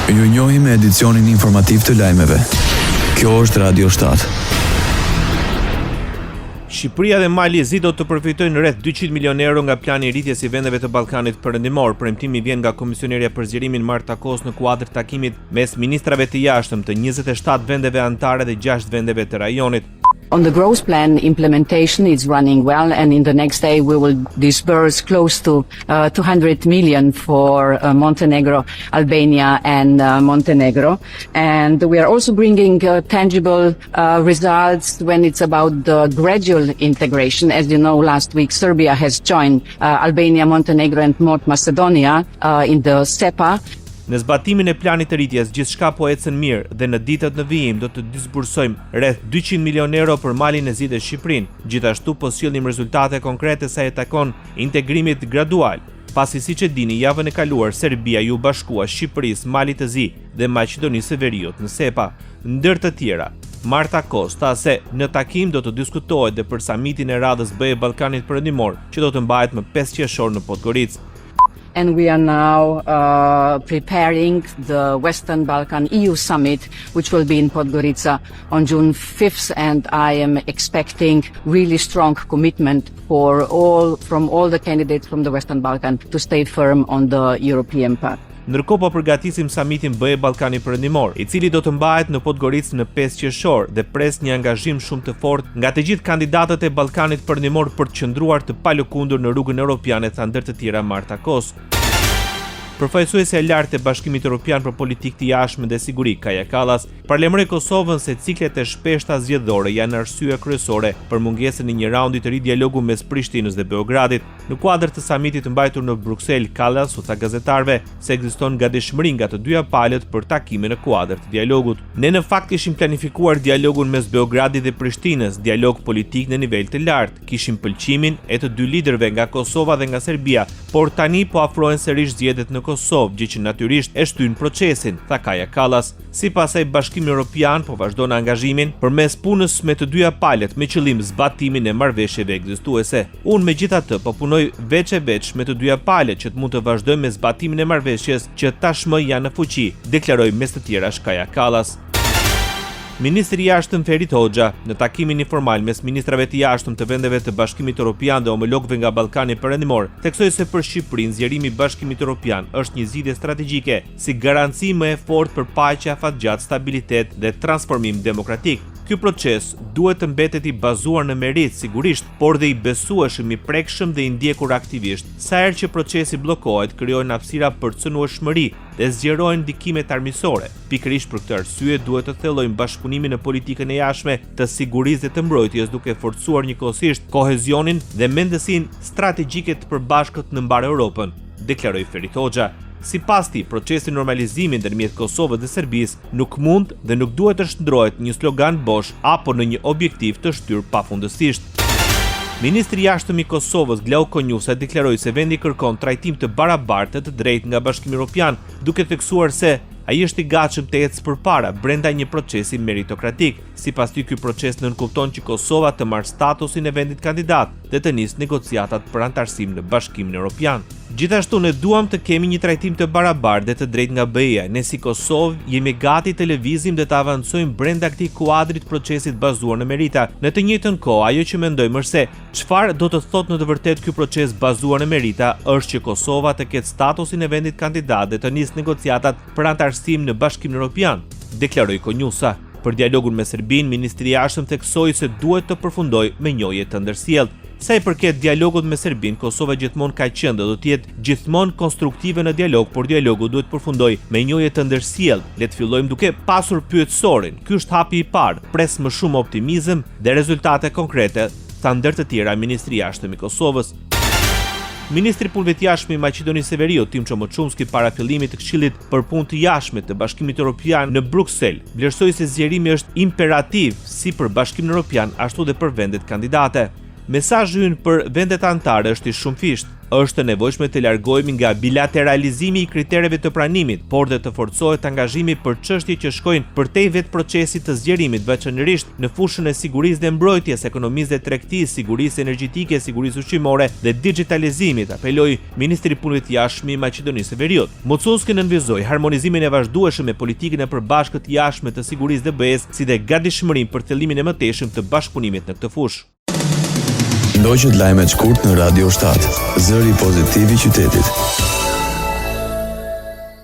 Ju njohim me edicionin informativ të lajmeve. Kjo është Radio 7. Shqipëria dhe Mali e Zi do të përfitojnë rreth 200 milionë euro nga plani i rritjes i vendeve të Ballkanit Perëndimor. Premtimi vjen nga komisionerja për zgjerimin Marta Kos në kuadër takimit mes ministrave të jashtëm të 27 vendeve anëtare dhe 6 vendeve të rajonit. On the growth plan, implementation is running well, and in the next day we will disburse close to 200 million for Montenegro, Albania and Montenegro. And we are also bringing tangible results when it's about the gradual integration. As you know, last week Serbia has joined Albania, Montenegro and North Macedonia in the SEPA. Në zbatimin e planit të rritjes, gjithçka po ecën mirë dhe në ditët në vijim do të disbursojmë rreth 200 milionë euro për Malin e Zi dhe Shqipërinë. Gjithashtu po sjellim rezultate konkrete sa i takon integrimit gradual. Pasi siç e dini, javën e kaluar Serbia ju bashkua Shqipërisë, Malit të Zi dhe Maqedonisë së Veriut në SEPA. Ndër të tjera, Marta Kos tha se në takim do të diskutohet dhe për samitin e radhës BE Ballkanit Perëndimor, që do të mbahet më 5 qershor në Podgoricë. And we are now preparing the Western Balkan EU Summit, which will be in Podgorica on June 5th, and I am expecting really strong commitment from all the candidates from the Western Balkan to stay firm on the European path. Ndërkohë po përgatisim samitin BE Ballkani Perëndimor, i cili do të mbahet në Podgoricë në 5 qershor dhe pres një angazhim shumë të fortë nga të gjithë kandidatët e Ballkanit Perëndimor për të qëndruar të palëkundur në rrugën europiane, tha ndër të tjera Marta Kos. Përfaqësuesja e lartë e Bashkimit Evropian për Politikë të Jashtme dhe Siguri, Kaja Kallas, paralajmëroi Kosovën se ciklet e shpeshta zgjedhore janë arsye kryesore për mungesën e një raundi të ri dialogu mes Prishtinës dhe Beogradit. Në kuadër të samitit të mbajtur në Bruksel, Kallas u tha gazetarëve se ekziston gatishmëri nga të dyja palët për takime në kuadër të dialogut. Ne në fakt kishim planifikuar dialogun mes Beogradit dhe Prishtinës, dialog politik në nivel të lartë. Kishim pëlqimin e të dy liderëve nga Kosova dhe nga Serbia, por tani po afrohen sërish zgjedhjet në Kosovë, gjë që natyrisht e shtyn procesin, tha Kaja Kallas. Sipas saj, Bashkimi Evropian po vazhdon angazhimin përmes punës me të dyja palët me qëllim zbatimin e marrëveshjeve ekzistuese. Unë megjithatë po punoj veç e veç me të dyja palët që të mund të vazhdojmë me zbatimin e marrëveshjes që tashmë janë në fuqi, deklaroi mes të tjerash Kaja Kallas. Ministri i Jashtëm Ferit Hoxha, në takimin informal mes ministrave të jashtëm të vendeve të Bashkimit Evropian dhe homologëve nga Ballkani Perëndimor, theksoi se për Shqipërinë zgjerimi i Bashkimit Evropian është një zgjidhje strategjike, si garanci më e fortë për paqe, afatgjat, stabilitet dhe transformim demokratik. Ky proces duhet të mbetet i bazuar në merit, sigurisht, por dhe i besueshëm, i prekshëm dhe i ndjekur aktivisht. Sa herë që procesi bllokohet, krijohen hapësira për cënueshmëri dhe zgjerohen ndikimet armiqësore. Pikërisht për këtë arsye duhet të thellojmë bashkëpunimin në politikën e jashtme të sigurisë dhe të mbrojtjes, duke forcuar njëkohësisht kohezionin dhe mendësinë strategjike të përbashkët në mbar Europën, deklaroi Ferit Hoxha. Sipas tij, procesi normalizimi ndërmjet Kosovës dhe Serbisë nuk mund dhe nuk duhet të shndrohet një slogan bosh apo në një objektiv të shtyr pafundësisht. Ministri i Jashtëm i Kosovës, Glauko Njusa, deklaroi se vendi kërkon trajtim të barabartë të drejtë nga Bashkimi Evropian, duke theksuar se ai është i gatshëm të ecë përpara brenda një procesi meritokratik. Sipas tij, ky proces nënkupton që Kosova të marrë statusin e vendit kandidat dhe të nisë negociatat për antarësim në Bashkimin Evropian. Gjithashtu ne duam të kemi një trajtim të barabartë dhe të drejtë nga BE-ja. Ne si Kosovë jemi gati të lëvizim dhe të avancojmë brenda këtij kuadrit procesit bazuar në merita. Në të njëjtën kohë, ajo që mendojmë është se çfarë do të thotë në të vërtetë ky proces bazuar në merita është që Kosova të ketë statusin e vendit kandidat dhe të nisë negociatat për antarësim në Bashkimin Evropian, deklaroi Konjusa. Për dialogun me Serbinë, ministri i jashtëm theksoi se duhet të përfundojë me njohje të ndërsjellë. Sa i përket dialogut me Serbinë, Kosova gjithmonë ka qenë dhe do të jetë gjithmonë konstruktive në dialog, por dialogu duhet përfundojë me njohje të ndërsjellë. Le të fillojmë duke pasur pyetësorin. Ky është hapi i parë. Pres më shumë optimizëm dhe rezultate konkrete, tha ndër të tjera ministri i jashtëm i Kosovës. Ministri i Punëve të Jashtme i Maqedonisë së Veriut, Timço Moçumski, para fillimit të Këshillit për Punë të Jashtme të Bashkimit Evropian në Bruksel, vlerësoi se zgjerimi është imperativ si për Bashkimin Evropian ashtu dhe për vendet kandidate. Mesazhi ynë për vendet anëtare është i shumëfisht. Është e nevojshme të largohemi nga bilateralizimi i kritereve të pranimit, por dhe të forcohet angazhimi për çështje që shkojnë përtej vetë procesit të zgjerimit, veçanërisht në fushën e sigurisë dhe mbrojtjes, ekonomisë dhe tregtisë, sigurisë energjetike, sigurisë ushqimore dhe digitalizimit, apeloi ministri i punëve të jashtme i Maqedonisë së Veriut. Mocunski nënvizoi harmonizimin e vazhdueshëm me politikën e përbashkët jashtme të sigurisë dhe BE-s, si dhe gatishmërinë për fillimin e mëtejshëm të bashkëpunimit në këtë fushë. Ndoqët lajmet shkurt në Radio 7, zëri pozitiv i qytetit.